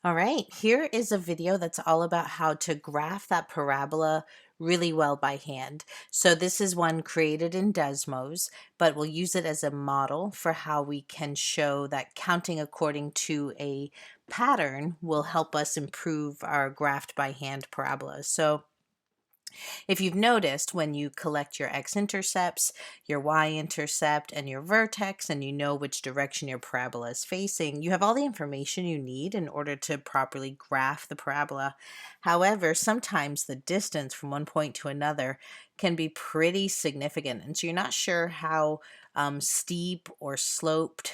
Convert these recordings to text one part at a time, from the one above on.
All right, here is a video that's all about how to graph that parabola really well by hand. So this is one created in Desmos, but we'll use it as a model for how we can show that counting according to a pattern will help us improve our graphed by hand parabolas. So if you've noticed, when you collect your x-intercepts, your y-intercept, and your vertex, and you know which direction your parabola is facing, you have all the information you need in order to properly graph the parabola. However, sometimes the distance from one point to another can be pretty significant, and so you're not sure how steep or sloped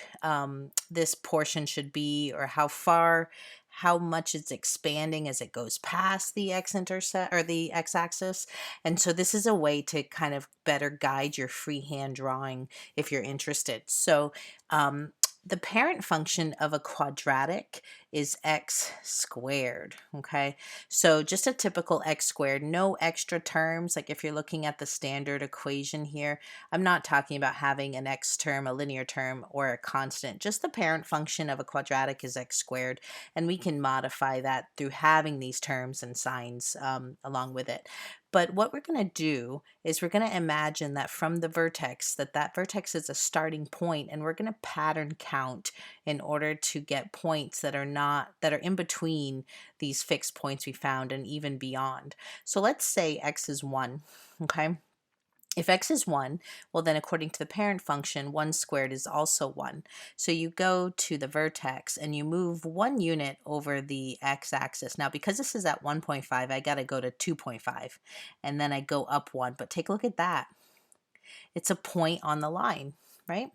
this portion should be, or how much it's expanding as it goes past the x-intercept or the x-axis. And so this is a way to kind of better guide your freehand drawing if you're interested. So the parent function of a quadratic is x squared, okay? So just a typical x squared, no extra terms. Like if you're looking at the standard equation here, I'm not talking about having an x term, a linear term, or a constant. Just the parent function of a quadratic is x squared, and we can modify that through having these terms and signs along with it. But what we're going to do is we're going to imagine that from the vertex, that vertex is a starting point, and we're going to pattern count in order to get points that are in between these fixed points we found and even beyond. So let's say x is 1, okay? If x is 1, well then according to the parent function, 1 squared is also 1. So you go to the vertex and you move 1 unit over the x-axis. Now because this is at 1.5, I got to go to 2.5, and then I go up 1. But take a look at that. It's a point on the line, right?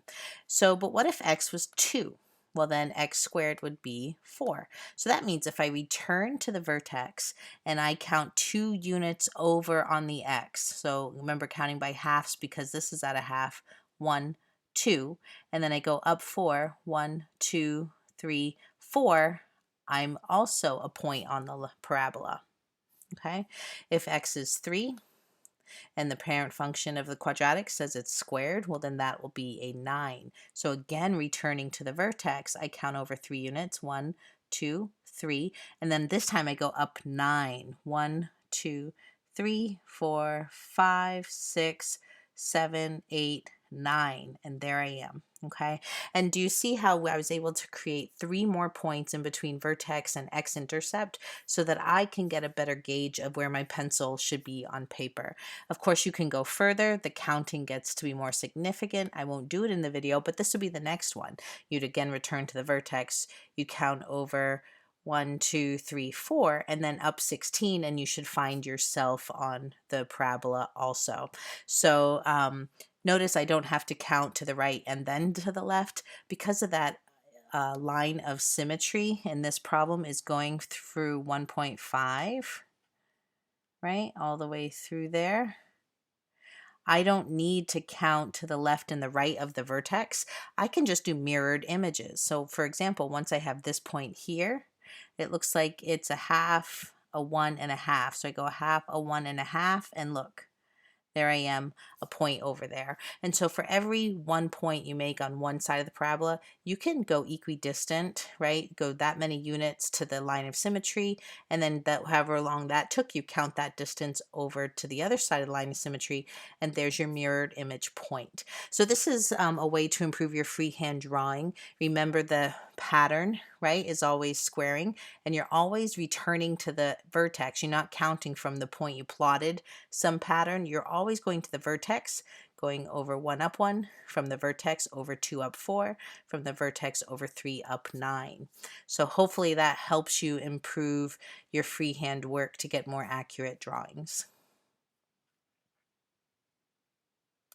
So, but what if x was 2? Well, then x squared would be 4. So that means if I return to the vertex and I count 2 units over on the x, so remember counting by halves because this is at a half, 1, 2, and then I go up 4, 1, 2, 3, 4, I'm also a point on the parabola, okay? If x is 3, and the parent function of the quadratic says it's squared, well then that will be a 9. So again, returning to the vertex, I count over 3 units, 1, 2, 3, and then this time I go up 9. 1, 2, 3, 4, 5, 6, 7, 8, 9, and there I am. Okay, and do you see how I was able to create 3 more points in between vertex and x-intercept so that I can get a better gauge of where my pencil should be on paper? Of course, you can go further. The counting gets to be more significant. I won't do it in the video, but this would be the next one. You'd again return to the vertex. You count over 1, 2, 3, 4, and then up 16, and you should find yourself on the parabola also. So notice I don't have to count to the right and then to the left because of that line of symmetry, and this problem is going through 1.5, right, all the way through there. I don't need to count to the left and the right of the vertex. I can just do mirrored images. So for example, once I have this point here, it looks like it's a half, a 1 and a half. So I go a half, a 1 and a half, and look, there I am, a point over there. And so for every 1 point you make on one side of the parabola, you can go equidistant, right? Go that many units to the line of symmetry, and then that however long that took, you count that distance over to the other side of the line of symmetry, and there's your mirrored image point. So this is a way to improve your freehand drawing. Remember the pattern, right, is always squaring, and you're always returning to the vertex. You're not counting from the point you plotted some pattern. You're always going to the vertex, going over 1 up 1, from the vertex over 2 up 4, from the vertex over 3 up 9. So hopefully that helps you improve your freehand work to get more accurate drawings.